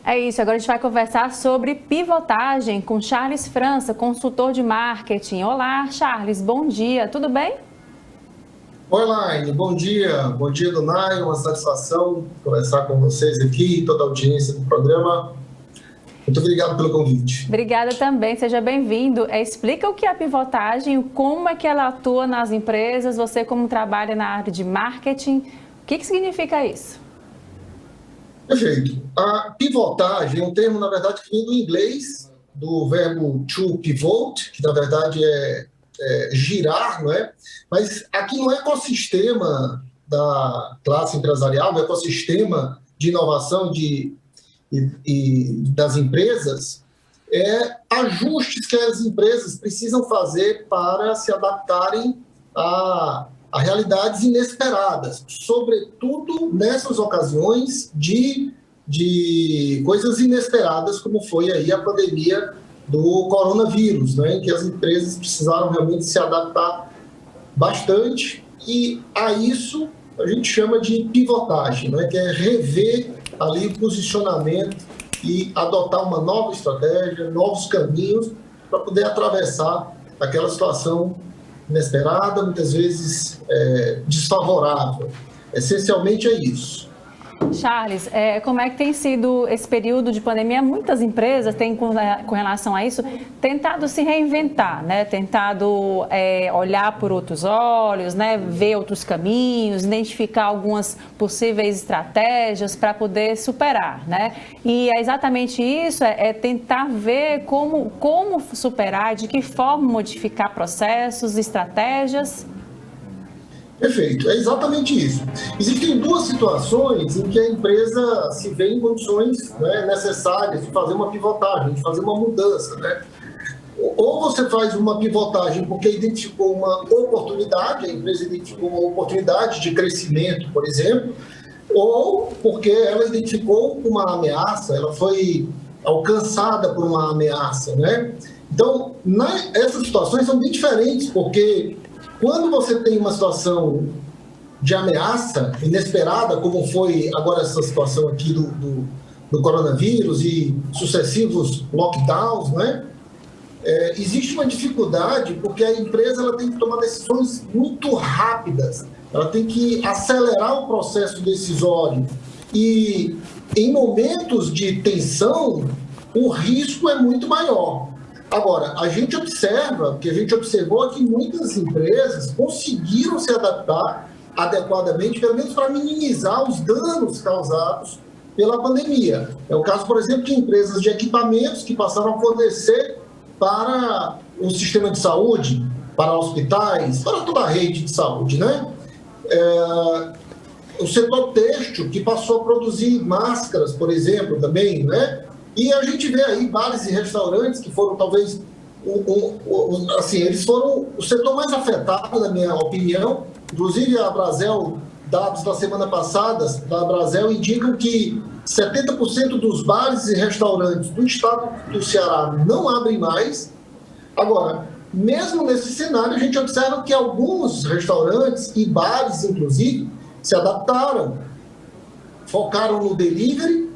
É isso, agora a gente vai conversar sobre pivotagem com Charles França, consultor de marketing. Olá, Charles, bom dia, tudo bem? Oi, Laine, bom dia, Dunay, uma satisfação conversar com vocês aqui, toda a audiência do programa. Muito obrigado pelo convite. Obrigada também, seja bem-vindo. Explica o que é a pivotagem, como é que ela atua nas empresas, você como trabalha na área de marketing, o que significa isso? Perfeito. A pivotagem é um termo, na verdade, que vem do inglês, do verbo to pivot, que na verdade é girar, não é? Mas aqui no ecossistema da classe empresarial, no ecossistema de inovação e das empresas, ajustes que as empresas precisam fazer para se adaptarem a realidades inesperadas, sobretudo nessas ocasiões de coisas inesperadas, como foi aí a pandemia do coronavírus, né, em que as empresas precisaram realmente se adaptar bastante, e a isso a gente chama de pivotagem, né, que é rever ali o posicionamento e adotar uma nova estratégia, novos caminhos para poder atravessar aquela situação inesperada, muitas vezes desfavorável. Essencialmente é isso. Charles, como é que tem sido esse período de pandemia? Muitas empresas têm, com relação a isso, tentado se reinventar, né? Tentado olhar por outros olhos, né? Ver outros caminhos, identificar algumas possíveis estratégias para poder superar, né? E é exatamente isso, tentar ver como superar, de que forma modificar processos, estratégias. Perfeito, é exatamente isso. Existem duas situações em que a empresa se vê em condições, né, necessárias de fazer uma pivotagem, de fazer uma mudança, né? Ou você faz uma pivotagem porque identificou uma oportunidade, a empresa identificou uma oportunidade de crescimento, por exemplo, ou porque ela identificou uma ameaça, ela foi alcançada por uma ameaça, né? Então, essas situações são bem diferentes, porque quando você tem uma situação de ameaça inesperada, como foi agora essa situação aqui do coronavírus e sucessivos lockdowns, né? Existe uma dificuldade porque a empresa ela tem que tomar decisões muito rápidas, ela tem que acelerar o processo decisório e em momentos de tensão o risco é muito maior. Agora, a gente observa, o que a gente observou é que muitas empresas conseguiram se adaptar adequadamente, pelo menos para minimizar os danos causados pela pandemia. É o caso, por exemplo, de empresas de equipamentos que passaram a fornecer para o sistema de saúde, para hospitais, para toda a rede de saúde, né? O setor têxtil, que passou a produzir máscaras, por exemplo, também, né? E a gente vê aí bares e restaurantes que foram talvez, assim, eles foram o setor mais afetado, na minha opinião. Inclusive a Brasel, dados da semana passada, da Brasel indicam que 70% dos bares e restaurantes do estado do Ceará não abrem mais. Agora, mesmo nesse cenário, a gente observa que alguns restaurantes e bares, inclusive, se adaptaram, focaram no delivery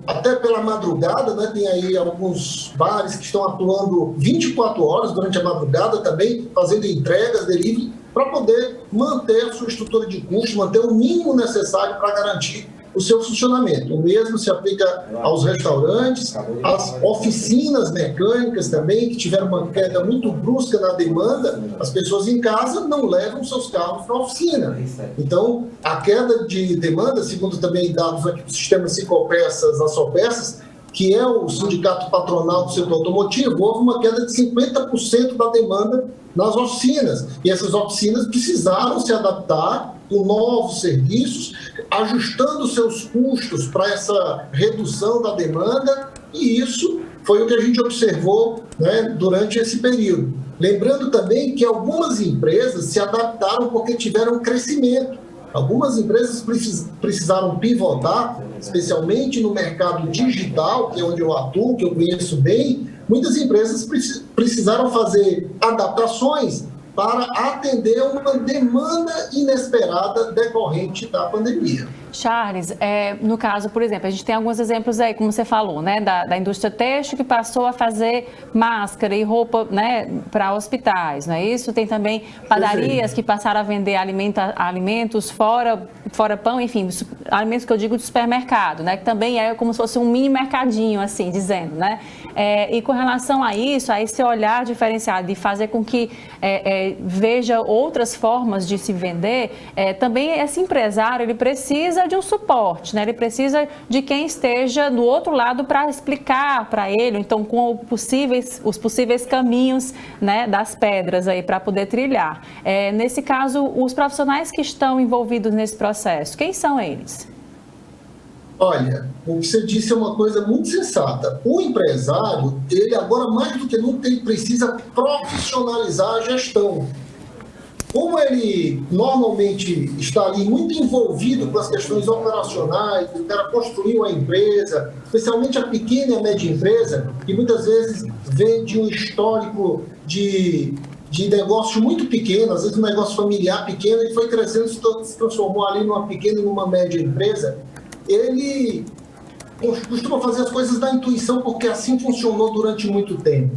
até pela madrugada, né? Tem aí alguns bares que estão atuando 24 horas durante a madrugada também, fazendo entregas, delivery, para poder manter a sua estrutura de custo, manter o mínimo necessário para garantir o seu funcionamento. O mesmo se aplica aos restaurantes, às oficinas mecânicas também, que tiveram uma queda muito brusca na demanda. As pessoas em casa não levam seus carros para a oficina. Então, a queda de demanda, segundo também dados aqui do sistema Cicopeças, Açopeças, que é o sindicato patronal do setor automotivo, houve uma queda de 50% da demanda nas oficinas. E essas oficinas precisaram se adaptar com novos serviços, ajustando seus custos para essa redução da demanda, e isso foi o que a gente observou, né, durante esse período. Lembrando também que algumas empresas se adaptaram porque tiveram crescimento. Algumas empresas precisaram pivotar, especialmente no mercado digital, que é onde eu atuo, que eu conheço bem. Muitas empresas precisaram fazer adaptações para atender uma demanda inesperada decorrente da pandemia. Charles, no caso, por exemplo, a gente tem alguns exemplos aí, como você falou, né, da indústria têxtil que passou a fazer máscara e roupa, né, para hospitais, não é isso? Tem também padarias que passaram a vender alimentos fora pão, enfim, alimentos que eu digo de supermercado, né, que também é como se fosse um mini mercadinho, assim, dizendo, né? E com relação a isso, a esse olhar diferenciado de fazer com que veja outras formas de se vender, também esse empresário, ele precisa de um suporte, né? Ele precisa de quem esteja do outro lado para explicar para ele, então com os possíveis caminhos, né, das pedras aí para poder trilhar. Nesse caso, os profissionais que estão envolvidos nesse processo, quem são eles? Olha, o que você disse é uma coisa muito sensata. O empresário, ele agora mais do que nunca, ele precisa profissionalizar a gestão. Como ele normalmente está ali muito envolvido com as questões operacionais, o cara construiu a empresa, especialmente a pequena e a média empresa, que muitas vezes vem de um histórico de negócio muito pequeno, às vezes um negócio familiar pequeno, e foi crescendo, se transformou ali numa pequena e numa média empresa. Ele costuma fazer as coisas da intuição, porque assim funcionou durante muito tempo.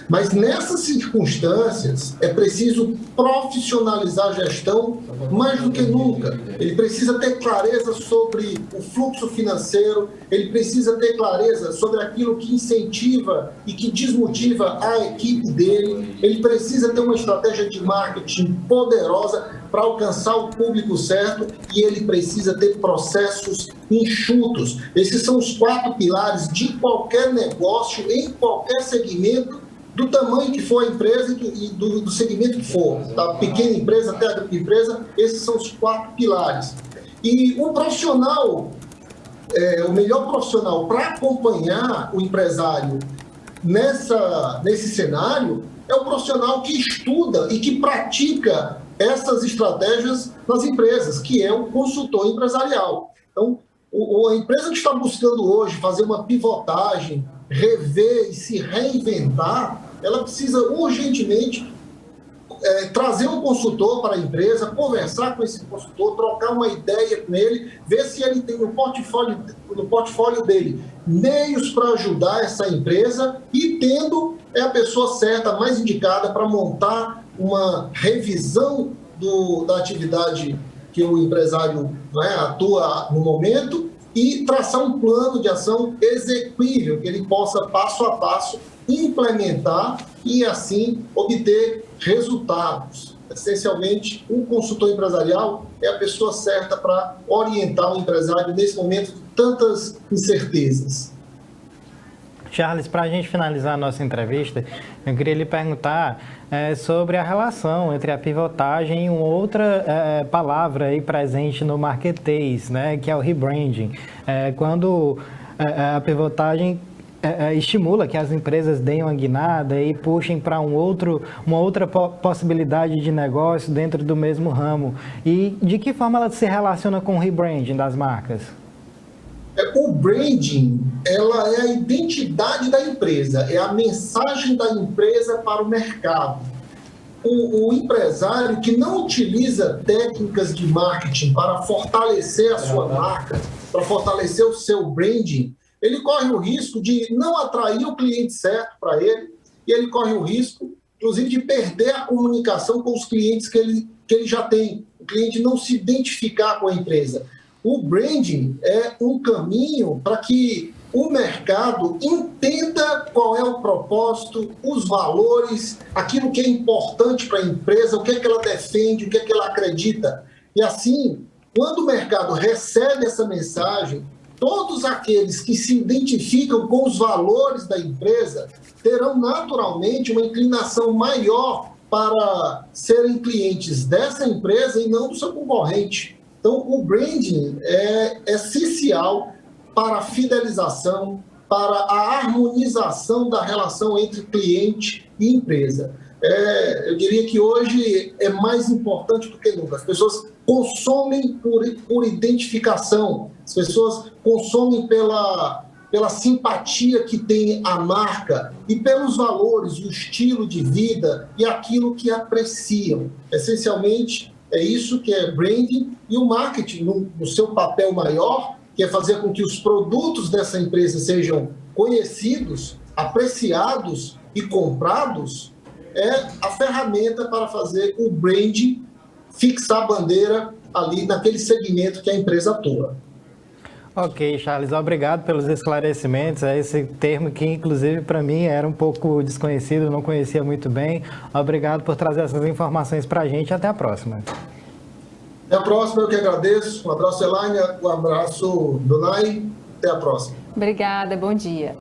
Mas nessas circunstâncias é preciso profissionalizar a gestão mais do que nunca. Ele precisa ter clareza sobre o fluxo financeiro, ele precisa ter clareza sobre aquilo que incentiva e que desmotiva a equipe dele, ele precisa ter uma estratégia de marketing poderosa para alcançar o público certo e ele precisa ter processos enxutos. Esses são os 4 pilares de qualquer negócio, em qualquer segmento, do tamanho que for a empresa e do segmento que for, da pequena empresa até a grande empresa, esses são os 4 pilares. E o profissional, o melhor profissional para acompanhar o empresário nesse cenário é o profissional que estuda e que pratica essas estratégias nas empresas, que é o consultor empresarial. Então, a empresa que está buscando hoje fazer uma pivotagem, rever e se reinventar, ela precisa urgentemente trazer um consultor para a empresa, conversar com esse consultor, trocar uma ideia com ele, ver se ele tem no portfólio dele meios para ajudar essa empresa e tendo a pessoa certa, mais indicada para montar uma revisão da atividade que o empresário atua no momento e traçar um plano de ação execuível, que ele possa, passo a passo, implementar e, assim, obter resultados. Essencialmente, um consultor empresarial é a pessoa certa para orientar o empresário nesse momento de tantas incertezas. Charles, para a gente finalizar a nossa entrevista, eu queria lhe perguntar sobre a relação entre a pivotagem e uma outra palavra aí presente no marketês, né, que é o rebranding. Quando a pivotagem estimula que as empresas deem uma guinada e puxem para uma outra possibilidade de negócio dentro do mesmo ramo. E de que forma ela se relaciona com o rebranding das marcas? O branding, ela é a identidade da empresa, é a mensagem da empresa para o mercado. O empresário que não utiliza técnicas de marketing para fortalecer a sua marca, para fortalecer o seu branding, ele corre o risco de não atrair o cliente certo para ele e ele corre o risco, inclusive, de perder a comunicação com os clientes que ele já tem. O cliente não se identificar com a empresa. O branding é um caminho para que o mercado entenda qual é o propósito, os valores, aquilo que é importante para a empresa, o que é que ela defende, o que é que ela acredita. E assim, quando o mercado recebe essa mensagem, todos aqueles que se identificam com os valores da empresa terão naturalmente uma inclinação maior para serem clientes dessa empresa e não do seu concorrente. Então, o branding é essencial para a fidelização, para a harmonização da relação entre cliente e empresa. Eu diria que hoje é mais importante do que nunca. As pessoas consomem por identificação, as pessoas consomem pela simpatia que tem a marca e pelos valores, o estilo de vida e aquilo que apreciam. Essencialmente, É isso que é branding, e o marketing, no seu papel maior, que é fazer com que os produtos dessa empresa sejam conhecidos, apreciados e comprados, é a ferramenta para fazer o branding fixar a bandeira ali naquele segmento que a empresa atua. Ok, Charles, obrigado pelos esclarecimentos. É esse termo que, inclusive, para mim era um pouco desconhecido, não conhecia muito bem. Obrigado por trazer essas informações para a gente. Até a próxima. Até a próxima, eu que agradeço. Um abraço, Elaine, um abraço, Donai. Até a próxima. Obrigada, bom dia.